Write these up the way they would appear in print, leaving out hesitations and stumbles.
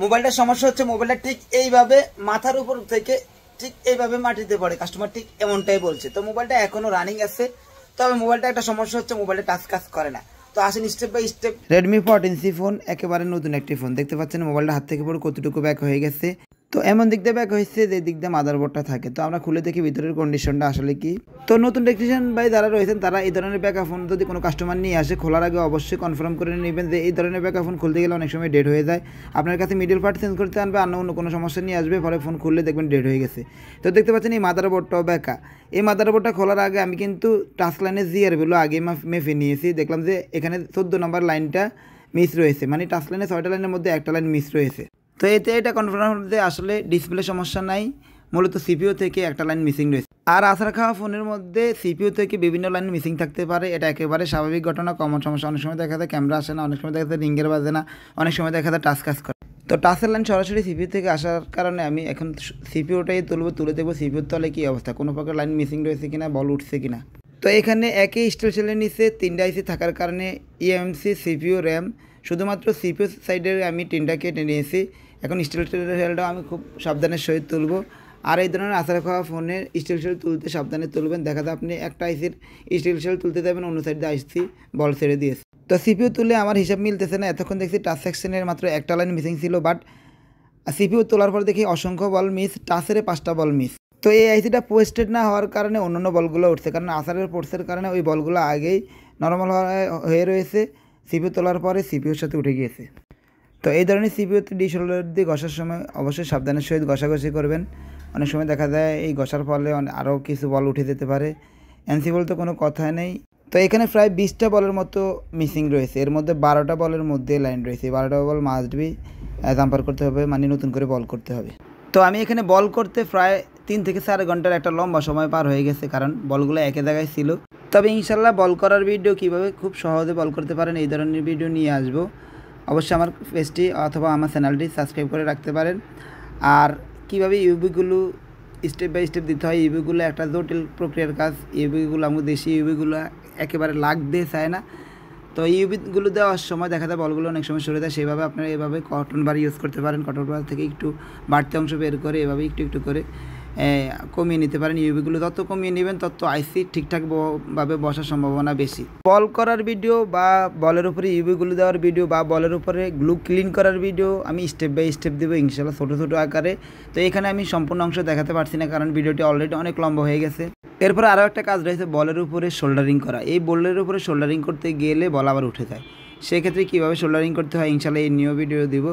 মোবাইলটার সমস্যা হচ্ছে মোবাইলটা ঠিক এইভাবে মাথার উপর থেকে ঠিক এইভাবে মাটিতে পড়ে, কাস্টমার ঠিক এমনটাই বলছে। তো মোবাইলটা এখনো রানিং আছে, তবে মোবাইলটা একটা সমস্যা হচ্ছে মোবাইলটা টাচ কাজ করে না। তো আসেন step by step. Redmi 14C phone একেবারে নতুন একটি ফোন, দেখতে পাচ্ছেন মোবাইলটা হাত থেকে পড়ে কতটুকু ব্যাক হয়ে গেছে। তো এমন দিক দিয়ে ব্যাক হয়েছে যে দিক দিয়ে মাদারবোর্ডটা থাকে। তো আমরা খুলে দেখি ভিতরের কন্ডিশনটা আসলে কি। তো নতুন টেকনিশিয়ান ভাই যারা রয়েছেন তারা এই ধরনের ব্যাকআপ ফোন যদি কোনো কাস্টমার নিয়ে আসে, খোলার আগে অবশ্যই কনফার্ম করে নেবেন যে এই ধরনের ব্যাকআপ ফোন খুলতে গেলে অনেক সময় ডেড হয়ে যায়। আপনার কাছে মিডল পার্ট চেঞ্জ করতে আনবে, অন্য কোনো সমস্যা নিয়ে আসবে, পরে ফোন খুললে দেখবেন ডেড হয়ে গেছে। তো দেখতে পাচ্ছেন এই মাদারবোর্ডটাও ব্যাকা। এই মাদারবোর্ডটা খোলার আগে আমি কিন্তু টাচ লাইনের জিআরবিগুলো আগে মেপে নিয়েছি। দেখলাম যে এখানে 14 নম্বর লাইনটা মিস রয়েছে, মানে টাচ লাইনে 6টা লাইনের মধ্যে একটা লাইন মিস রয়েছে। তো এতে এটা কনফার্ম হতে আসলে ডিসপ্লে সমস্যা নাই, মূলত সিপিইউ থেকে একটা লাইন মিসিং রয়েছে। আর আছাড় খাওয়া ফোনের মধ্যে সিপিইউ থেকে বিভিন্ন লাইন মিসিং থাকতে পারে, এটা একেবারে স্বাভাবিক ঘটনা, কমন সমস্যা। অনেক সময় দেখা যায় ক্যামেরা আসে না, অনেক সময় দেখা যায় রিঙ্গের বাজে না, অনেক সময় দেখা যায় টাচ কাজ করে। তো টাচের লাইন সরাসরি সিপিইউ থেকে আসার কারণে আমি এখন সিপিইউটাই তুলে দেবো সিপিইউর তলে কী অবস্থা, কোনো প্রকার লাইন মিসিং রয়েছে কিনা, বল উঠছে কিনা। তো এখানে একই স্টিল সেলের নিচে 3টা আইসি থাকার কারণে ইএমসি, সিপিইউ, র্যাম, শুধুমাত্র সিপিইউ সাইডের আমি 3টা কেটে নিয়েছি। এখন স্টিল সেলটাও আমি খুব সাবধানের সহিত তুলব। আর এই ধরনের আছাড় খাওয়া ফোনের স্টিল সেল তুলতে সাবধানে তুলবেন। দেখা যায় আপনি একটা আইসির স্টিল সেল তুলতে যাবেন, অন্য সাইডে আইসি বল ছেড়ে দিয়েছে। তো সিপিইউ তুলে আমার হিসাব মিলতেছে না, এতক্ষণ দেখছি টাচ সেকশনের মাত্র একটা লাইন মিসিং ছিল, বাট সিপিইউ তোলার পর দেখি অসংখ্য বল মিস, টাচের 5টা বল মিস। তো এই আইসিটা পোস্টেড না হওয়ার কারণে অন্যান্য বলগুলো উঠছে, কারণ আছাড়ের পোর্টসের কারণে ওই বলগুলো আগেই নর্মাল হয়ে রয়েছে, সিপিইউ তোলার পরে সিপিইউর সাথে উঠে গিয়েছে। তো এই ধরনের সিপিইউতে ডিসোলার দিয়ে ঘষার সময় অবশ্যই সাবধানের সহিত ঘষাঘষি করবেন। অনেক সময় দেখা যায় এই ঘষার ফলে আরও কিছু বল উঠে যেতে পারে, এনসি বল তো কোনো কথা নেই। তো এখানে প্রায় 20টা বলের মতো মিসিং রয়েছে, এর মধ্যে 12টা বলের মধ্যে লাইন রয়েছে। 12টা বল মাস্ট বি জাম্পার করতে হবে, মানে নতুন করে বল করতে হবে। তো আমি এখানে বল করতে প্রায় 3 থেকে 4 ঘন্টার একটা লম্বা সময় পার হয়ে গেছে, কারণ বলগুলো একই জায়গায় ছিল। তবে ইনশাল্লাহ বল করার ভিডিও কীভাবে খুব সহজে বল করতে পারেন এই ধরনের ভিডিও নিয়ে আসবো। অবশ্যই আমার পেজটি অথবা আমার চ্যানেলটি সাবস্ক্রাইব করে রাখতে পারেন। আর কীভাবে ইউবিগুলো স্টেপ বাই স্টেপ দিতে হয়, ইউবিগুলো একটা জটিল প্রক্রিয়ার কাজ। ইউবিগুলো আমাদের দেশি ইউবিগুলো একেবারে লাগ দিয়ে চায় না। তো ইউবিগুলো দেওয়ার সময় দেখা যায় বলগুলো অনেক সময় সরে যায়, সেভাবে আপনারা এভাবে কটন বার ইউজ করতে পারেন। কটন বার থেকে একটু বাড়তি অংশ বের করে এভাবে একটু একটু করে কমিয়ে নিতে পারেন। ইউবিগুলো তত কমিয়ে নেবেন তত আইসি ঠিকঠাকভাবে বসার সম্ভাবনা বেশি। বল করার ভিডিও বা বলের উপরে ইউবিগুলো দেওয়ার ভিডিও বা বলের উপরে গ্লু ক্লিন করার ভিডিও আমি স্টেপ বাই স্টেপ দেবো ইনশাল্লাহ, ছোটো ছোটো আকারে। তো এখানে আমি সম্পূর্ণ অংশ দেখাতে পারছি না, কারণ ভিডিওটি অলরেডি অনেক লম্বা হয়ে গেছে। এরপরে আরও একটা কাজ রয়েছে বলের উপরে শোল্ডারিং করা। এই বলের উপরে শোল্ডারিং করতে গেলে বল আবার উঠে যায়, সেক্ষেত্রে কীভাবে শোল্ডারিং করতে হয় ইনশাল্লাহ এই নিউ ভিডিও দিব।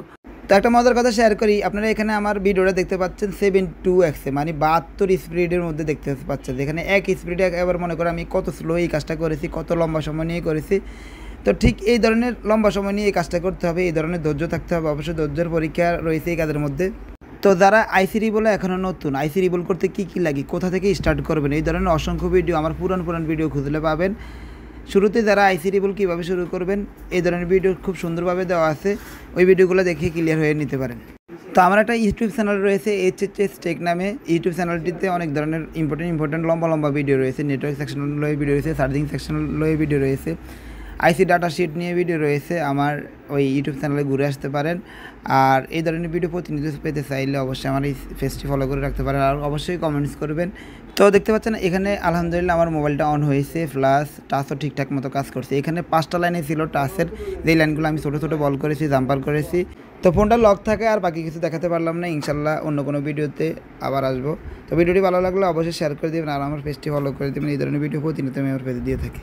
তো একটা মজার কথা শেয়ার করি, আপনারা এখানে আমার ভিডিওটা দেখতে পাচ্ছেন 7:2x, মানে 72 স্পিডের মধ্যে দেখতে পাচ্ছেন। যেখানে এক স্পিডে এবার মনে করে আমি কত স্লো এই কাজটা করেছি, কত লম্বা সময় নিয়ে করেছি। তো ঠিক এই ধরনের লম্বা সময় নিয়ে এই কাজটা করতে হবে, এই ধরনের ধৈর্য থাকতে হবে। অবশ্যই ধৈর্যের পরীক্ষা রয়েছে এই কাজের মধ্যে। তো যারা আইসি রিবলে এখনও নতুন, আইসি রিবল করতে কী কী লাগে, কোথা থেকে স্টার্ট করবেন, এই ধরনের অসংখ্য ভিডিও আমার পুরান ভিডিও খুঁজলে পাবেন। শুরুতে যারা আইসি রিবল কীভাবে শুরু করবেন এই ধরনের ভিডিও খুব সুন্দরভাবে দেওয়া আছে, ওই ভিডিওগুলো দেখে ক্লিয়ার হয়ে নিতে পারেন। তো আমার একটা ইউটিউব চ্যানেল রয়েছে HHS টেক নামে। ইউটিউব চ্যানেলটিতে অনেক ধরনের ইম্পর্টেন্ট লম্বা ভিডিও রয়েছে। নেটওয়ার্ক সেকশন লয়ে ভিডিও রয়েছে, চার্জিং সেকশন লয়ে ভিডিও রয়েছে, আইসি ডাটা শিট নিয়ে ভিডিও রয়েছে। আমার ওই ইউটিউব চ্যানেলে ঘুরে আসতে পারেন। আর এই ধরনের ভিডিও প্রতিনিয়ত পেতে চাইলে অবশ্যই আমার এই পেজটি ফলো করে রাখতে পারেন, আর অবশ্যই কমেন্টস করবেন। তো দেখতে পাচ্ছেন এখানে আলহামদুলিল্লাহ আমার মোবাইলটা অন হয়েছে, প্লাস টাচও ঠিকঠাক মতো কাজ করছে। এখানে 5টা লাইনে ছিল টাচের, যেই লাইনগুলো আমি ছোটো ছোটো বল করেছি, জাম্পার করেছি। তো ফোনটা লক থাকে, আর বাকি কিছু দেখাতে পারলাম না। ইনশাল্লাহ অন্য কোনো ভিডিওতে আবার আসবো। তো ভিডিওটি ভালো লাগলে অবশ্যই শেয়ার করে দেবেন, আর আমার পেজটি ফলো করে দেবেন। এই ধরনের ভিডিও প্রতিনিয়ত আমি আমার পেজে দিয়ে থাকি।